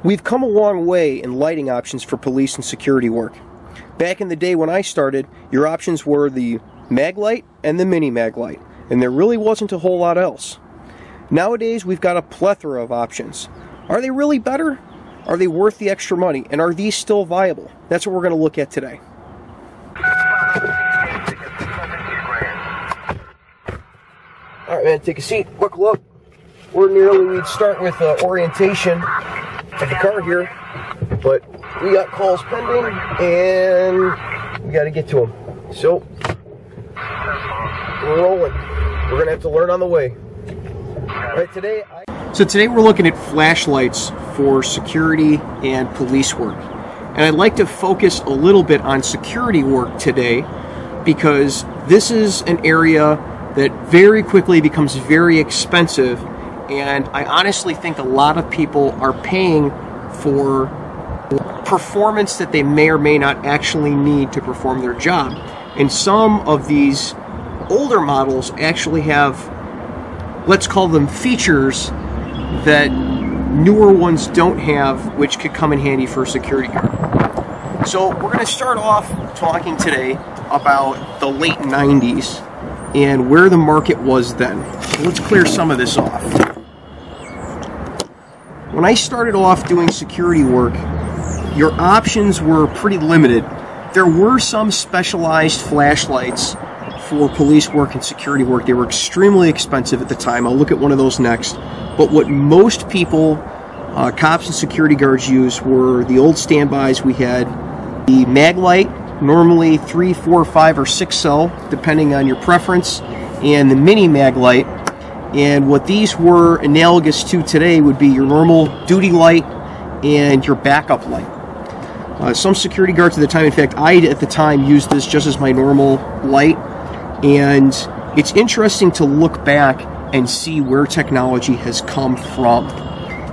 We've come a long way in lighting options for police and security work. Back in the day when I started, your options were the Maglite and the mini Maglite, and there really wasn't a whole lot else. Nowadays, we've got a plethora of options. Are they really better? Are they worth the extra money? And are these still viable? That's what we're going to look at today. Alright, man, take a seat, buckle up. Ordinarily, we'd start with orientation of the car here, but we got calls pending, and we got to get to them. So, we're rolling. We're going to have to learn on the way. Right, today we're looking at flashlights for security and police work. And I'd like to focus a little bit on security work today because this is an area that very quickly becomes very expensive, and I honestly think a lot of people are paying for performance that they may or may not actually need to perform their job. And some of these older models actually have, let's call them features that newer ones don't have, which could come in handy for a security guard. So we're going to start off talking today about the late 90s and where the market was then. So let's clear some of this off. When I started off doing security work, your options were pretty limited. There were some specialized flashlights for police work and security work. They were extremely expensive at the time. I'll look at one of those next. But what most people, cops and security guards, used were the old standbys. We had the Maglite, normally 3, 4, 5, or 6 cell, depending on your preference, and the mini Maglite. And what these were analogous to today would be your normal duty light and your backup light. Some security guards at the time, in fact, I at the time used this just as my normal light. And it's interesting to look back and see where technology has come from.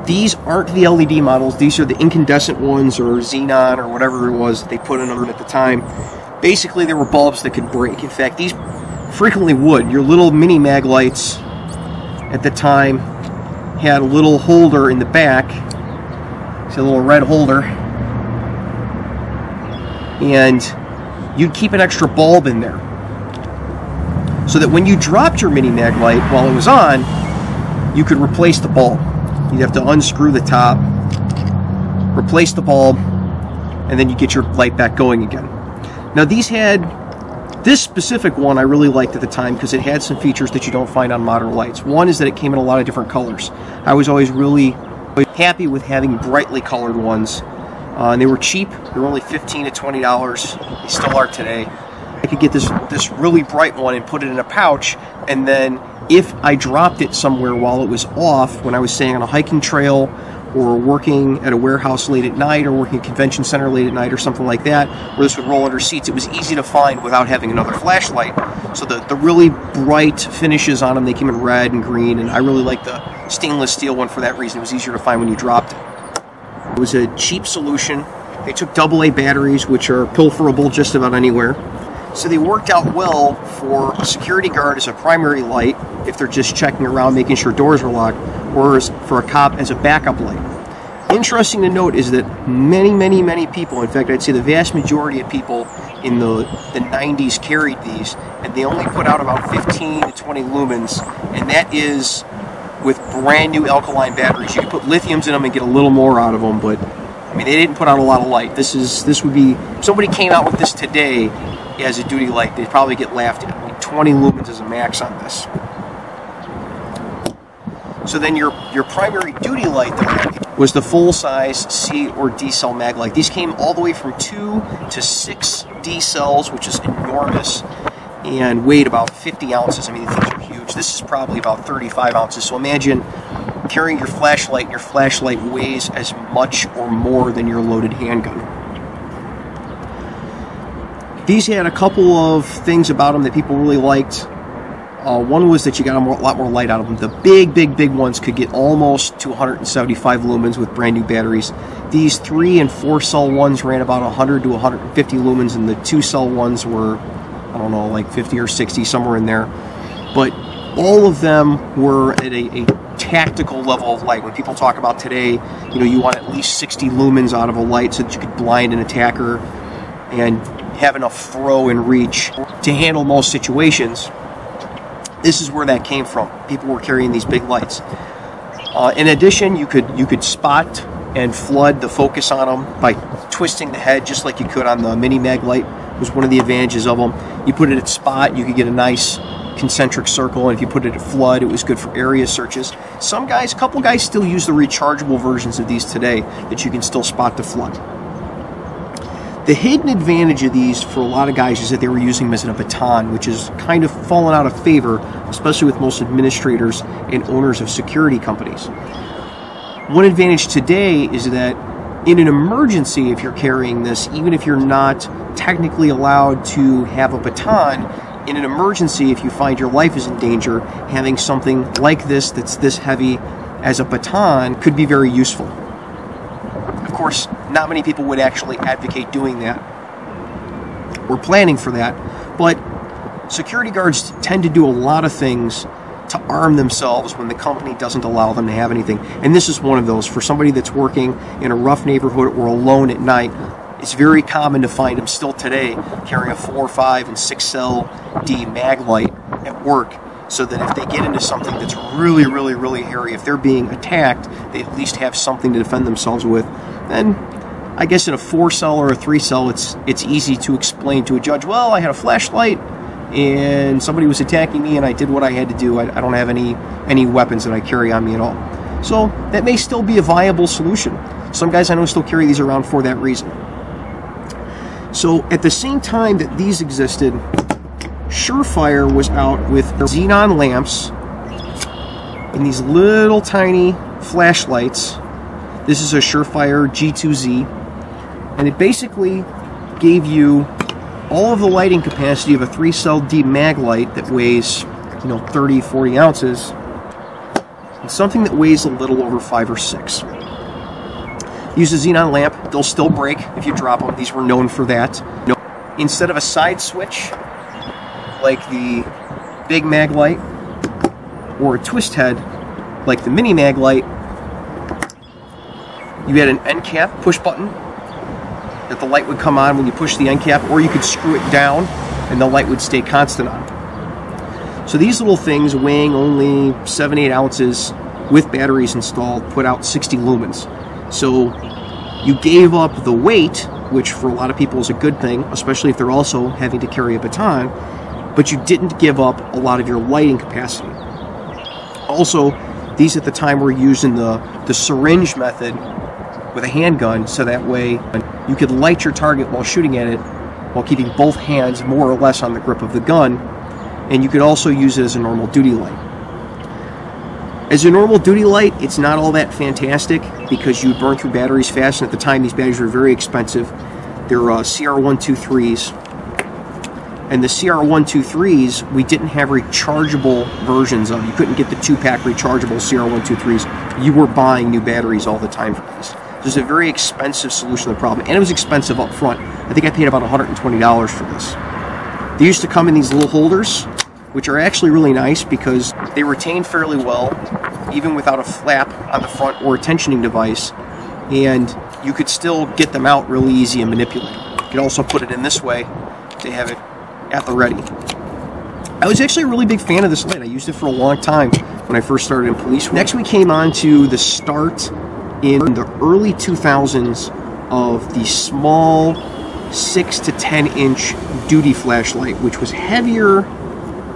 These aren't the LED models. These are the incandescent ones, or xenon, or whatever it was they put in them at the time. Basically, there were bulbs that could break. In fact, these frequently would. Your little mini Maglites at the time had a little holder in the back. See a little red holder. And you'd keep an extra bulb in there, so that when you dropped your mini Maglite while it was on, you could replace the bulb. You'd have to unscrew the top, replace the bulb, and then you get your light back going again. Now these had, this specific one I really liked at the time because it had some features that you don't find on modern lights. One is that it came in a lot of different colors. I was always really happy with having brightly colored ones. And they were cheap. They were only $15 to $20. They still are today. I could get this really bright one and put it in a pouch, and then if I dropped it somewhere while it was off, when I was staying on a hiking trail or working at a warehouse late at night or working at a convention center late at night or something like that, where this would roll under seats, it was easy to find without having another flashlight. So the really bright finishes on them, they came in red and green, and I really liked the stainless steel one for that reason. It was easier to find when you dropped it. It was a cheap solution. They took AA batteries, which are pilferable just about anywhere. So they worked out well for a security guard as a primary light, if they're just checking around, making sure doors are locked, or for a cop as a backup light. Interesting to note is that many people, in fact I'd say the vast majority of people in the 90s carried these, and they only put out about 15 to 20 lumens, and that is with brand new alkaline batteries. You can put lithiums in them and get a little more out of them, but I mean, they didn't put out a lot of light. This would be, if somebody came out with this today as a duty light, they'd probably get laughed at. I mean, 20 lumens is a max on this. So then your primary duty light then was the full-size C or D cell Maglite. These came all the way from 2 to 6 D cells, which is enormous, and weighed about 50 ounces. I mean, these things are huge. This is probably about 35 ounces. So imagine carrying your flashlight, and your flashlight weighs as much or more than your loaded handgun. These had a couple of things about them that people really liked. One was that you got a lot more light out of them. The big ones could get almost to 175 lumens with brand new batteries. These 3 and 4 cell ones ran about 100 to 150 lumens, and the 2 cell ones were, I don't know, like 50 or 60, somewhere in there. But all of them were at a tactical level of light. When people talk about today, you know, you want at least 60 lumens out of a light so that you could blind an attacker and have enough throw and reach to handle most situations. This is where that came from. People were carrying these big lights. In addition, you could spot and flood the focus on them by twisting the head just like you could on the mini Maglite. Was one of the advantages of them. You put it at spot, you could get a nice concentric circle, and if you put it at flood, it was good for area searches. Some guys, a couple guys still use the rechargeable versions of these today that you can still spot the flood. The hidden advantage of these for a lot of guys is that they were using them as a baton, which has kind of fallen out of favor, especially with most administrators and owners of security companies. One advantage today is that in an emergency, if you're carrying this, even if you're not technically allowed to have a baton, in an emergency, if you find your life is in danger, having something like this that's this heavy as a baton could be very useful. Of course, not many people would actually advocate doing that or planning for that, but security guards tend to do a lot of things to arm themselves when the company doesn't allow them to have anything. And this is one of those. For somebody that's working in a rough neighborhood or alone at night, it's very common to find them still today carrying a 4, 5, and 6 cell D Maglite at work, so that if they get into something that's really, really, really hairy, if they're being attacked, they at least have something to defend themselves with. And I guess in a 4 cell or a 3 cell, it's easy to explain to a judge, well, I had a flashlight and somebody was attacking me and I did what I had to do. I don't have any weapons that I carry on me at all. So that may still be a viable solution. Some guys I know still carry these around for that reason. So at the same time that these existed, Surefire was out with xenon lamps and these little tiny flashlights. This is a Surefire G2Z, and it basically gave you all of the lighting capacity of a 3-cell D Maglite that weighs, 30, 40 ounces, and something that weighs a little over 5 or 6. Use a xenon lamp, they'll still break if you drop them. These were known for that. Instead of a side switch, like the big Maglite, or a twist head, like the mini Maglite, you had an end cap push button that the light would come on when you push the end cap, or you could screw it down and the light would stay constant on. So these little things, weighing only 7-8 ounces with batteries installed, put out 60 lumens. So you gave up the weight, which for a lot of people is a good thing, especially if they're also having to carry a baton, but you didn't give up a lot of your lighting capacity. Also, these at the time were using the syringe method with a handgun, so that way you could light your target while shooting at it while keeping both hands more or less on the grip of the gun, and you could also use it as a normal duty light. As a normal duty light, it's not all that fantastic because you burn through batteries fast, and at the time these batteries were very expensive. They're CR123s, and the CR123s we didn't have rechargeable versions of. You couldn't get the 2-pack rechargeable CR123s. You were buying new batteries all the time for these. It was a very expensive solution to the problem, and it was expensive up front. I think I paid about $120 for this. They used to come in these little holders, which are actually really nice because they retain fairly well, even without a flap on the front or a tensioning device, and you could still get them out really easy and manipulate. You could also put it in this way to have it at the ready. I was actually a really big fan of this light. I used it for a long time when I first started in police. Next we came on to the start in the early 2000s of the small 6 to 10 inch duty flashlight, which was heavier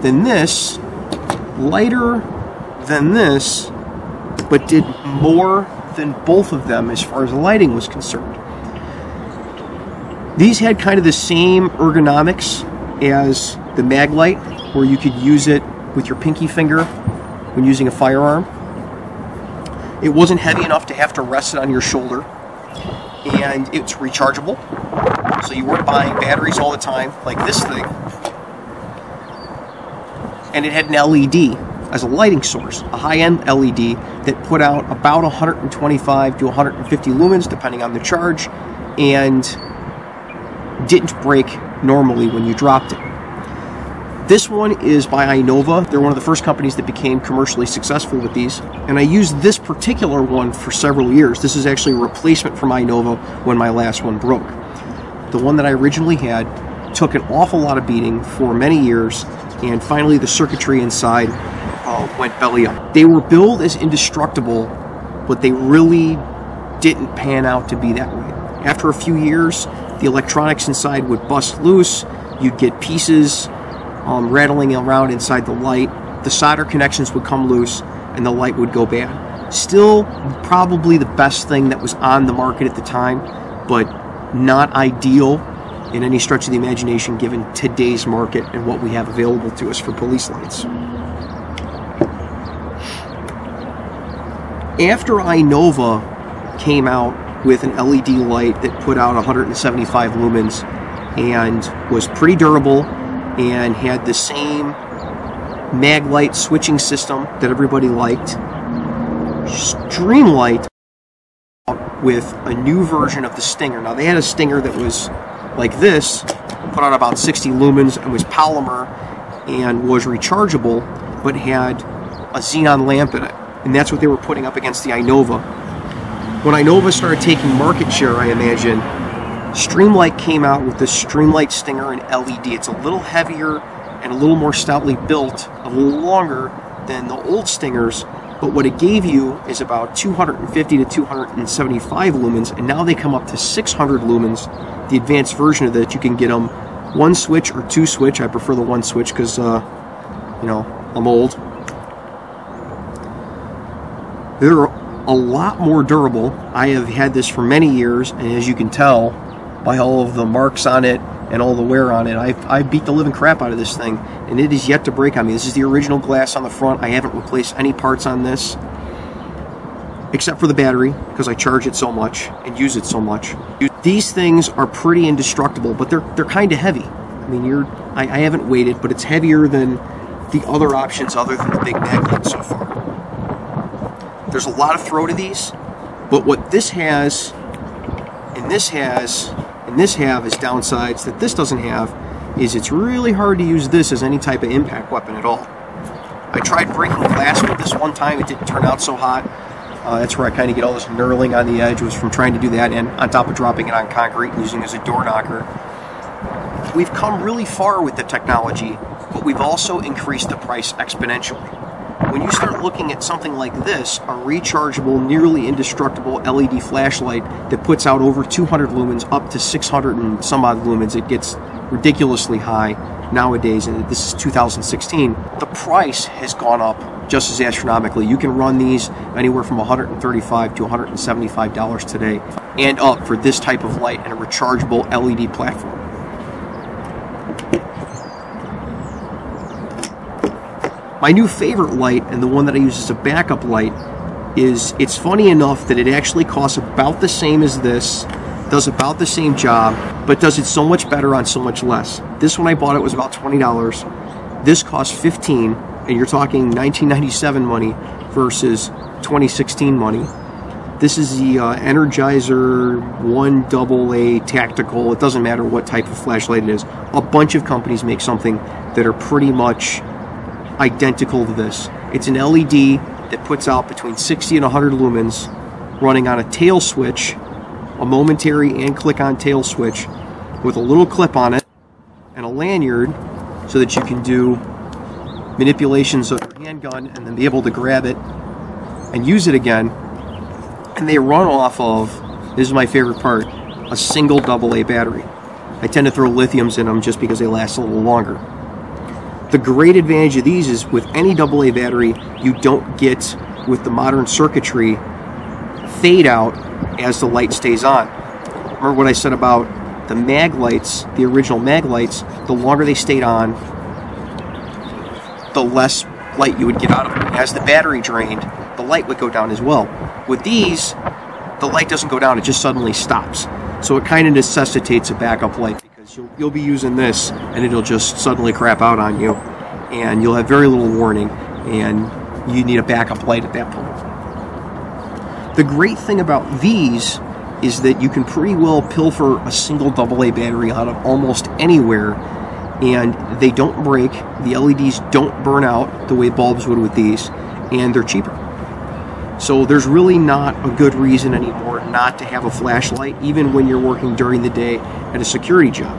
than this, lighter than this, but did more than both of them as far as lighting was concerned. These had kind of the same ergonomics as the Maglite, where you could use it with your pinky finger when using a firearm. It wasn't heavy enough to have to rest it on your shoulder, and it's rechargeable, so you weren't buying batteries all the time like this thing. And it had an LED as a lighting source, a high-end LED that put out about 125 to 150 lumens depending on the charge, and didn't break normally when you dropped it. This one is by INOVA. They're one of the first companies that became commercially successful with these. And I used this particular one for several years. This is actually a replacement from INOVA when my last one broke. The one that I originally had took an awful lot of beating for many years, and finally the circuitry inside went belly up. They were billed as indestructible, but they really didn't pan out to be that way. After a few years, the electronics inside would bust loose. You'd get pieces rattling around inside the light. The solder connections would come loose, and the light would go bad. Still, probably the best thing that was on the market at the time, but not ideal in any stretch of the imagination given today's market and what we have available to us for police lights. After INOVA came out with an LED light that put out 175 lumens and was pretty durable and had the same Maglite switching system that everybody liked, Streamlight with a new version of the Stinger. Now, they had a Stinger that was like this, put out about 60 lumens and was polymer and was rechargeable, but had a xenon lamp in it. And that's what they were putting up against the INOVA. When INOVA started taking market share, I imagine, Streamlight came out with the Streamlight Stinger in LED. It's a little heavier and a little more stoutly built, a little longer than the old Stingers, but what it gave you is about 250 to 275 lumens, and now they come up to 600 lumens. The advanced version of that, you can get them one switch or two switch. I prefer the one switch because, you know, I'm old. They're a lot more durable. I have had this for many years, and as you can tell by all of the marks on it and all the wear on it, I beat the living crap out of this thing, and it is yet to break on me. This is the original glass on the front. I haven't replaced any parts on this, except for the battery, because I charge it so much and use it so much. These things are pretty indestructible, but they're kind of heavy. I mean, I haven't weighed it, but it's heavier than the other options other than the big Maglite so far. There's a lot of throw to these, but what this has, and this has, and this have as downsides that this doesn't have, is it's really hard to use this as any type of impact weapon at all. I tried breaking glass with this one time. It didn't turn out so hot. That's where I kind of get all this knurling on the edge, was from trying to do that, and on top of dropping it on concrete and using it as a door knocker. We've come really far with the technology, but we've also increased the price exponentially. When you start looking at something like this, a rechargeable, nearly indestructible LED flashlight that puts out over 200 lumens, up to 600 and some odd lumens, it gets ridiculously high nowadays, and this is 2016. The price has gone up just as astronomically. You can run these anywhere from $135 to $175 today and up for this type of light and a rechargeable LED platform. My new favorite light, and the one that I use as a backup light, is, it's funny enough that it actually costs about the same as this, does about the same job, but does it so much better on so much less. This one I bought, it was about $20. This costs $15, and you're talking 1997 money versus 2016 money. This is the Energizer 1AA Tactical. It doesn't matter what type of flashlight it is. A bunch of companies make something that are pretty much identical to this. It's an LED that puts out between 60 and 100 lumens, running on a tail switch, a momentary and click-on tail switch, with a little clip on it and a lanyard so that you can do manipulations of your handgun and then be able to grab it and use it again. And they run off of, this is my favorite part, a single AA battery. I tend to throw lithiums in them just because they last a little longer. The great advantage of these is with any AA battery, you don't get, with the modern circuitry, fade out as the light stays on. Remember what I said about the Maglites, the original Maglites, the longer they stayed on, the less light you would get out of them. As the battery drained, the light would go down as well. With these, the light doesn't go down, it just suddenly stops. So it kind of necessitates a backup light, because you'll be using this and it'll just suddenly crap out on you, and you'll have very little warning, and you need a backup light at that point. The great thing about these is that you can pretty well pilfer a single AA battery out of almost anywhere and they don't break. The LEDs don't burn out the way bulbs would with these, and they're cheaper. So there's really not a good reason anymore not to have a flashlight, even when you're working during the day at a security job.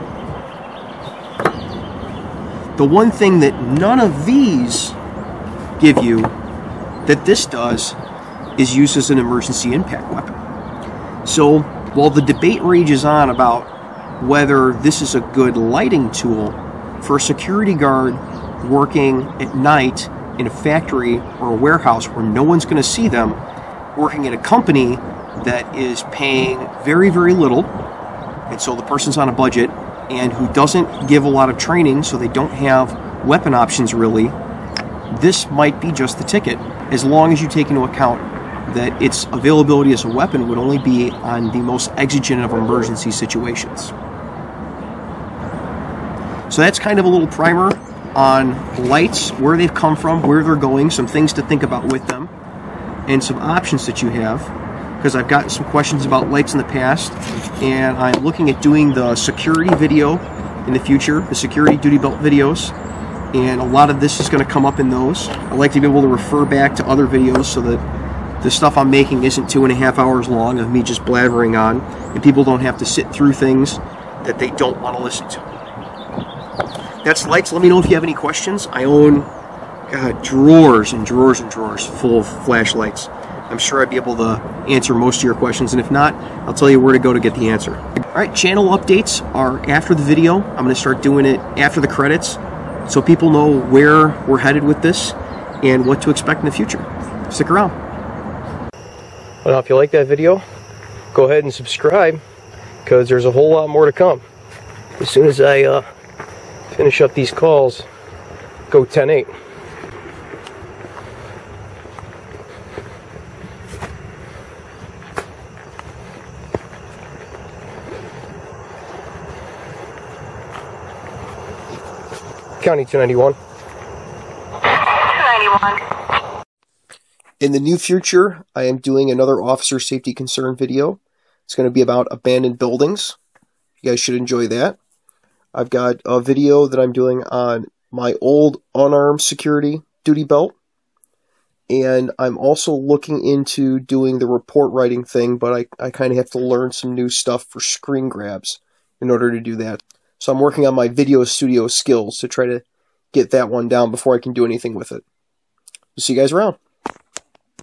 The one thing that none of these give you that this does is used as an emergency impact weapon. So while the debate rages on about whether this is a good lighting tool for a security guard working at night in a factory or a warehouse where no one's going to see them, working at a company that is paying very, very little, and so the person's on a budget, and who doesn't give a lot of training, so they don't have weapon options really, this might be just the ticket, as long as you take into account that its availability as a weapon would only be on the most exigent of emergency situations. So that's kind of a little primer on lights, where they've come from, where they're going, some things to think about with them, and some options that you have, because I've gotten some questions about lights in the past, and I'm looking at doing the security video in the future, the security duty belt videos, and a lot of this is going to come up in those. I like to be able to refer back to other videos so that the stuff I'm making isn't 2.5 hours long of me just blathering on, and people don't have to sit through things that they don't want to listen to. That's lights. Let me know if you have any questions. I own drawers and drawers and drawers full of flashlights. I'm sure I'd be able to answer most of your questions, and if not, I'll tell you where to go to get the answer. Alright, channel updates are after the video. I'm going to start doing it after the credits, so people know where we're headed with this and what to expect in the future. Stick around. Well, if you like that video, go ahead and subscribe, because there's a whole lot more to come. As soon as I finish up these calls, go 10-8. County 291. 291. In the near future, I am doing another officer safety concern video. It's going to be about abandoned buildings. You guys should enjoy that. I've got a video that I'm doing on my old unarmed security duty belt. And I'm also looking into doing the report writing thing, but I kind of have to learn some new stuff for screen grabs in order to do that. So I'm working on my video studio skills to try to get that one down before I can do anything with it. We'll see you guys around.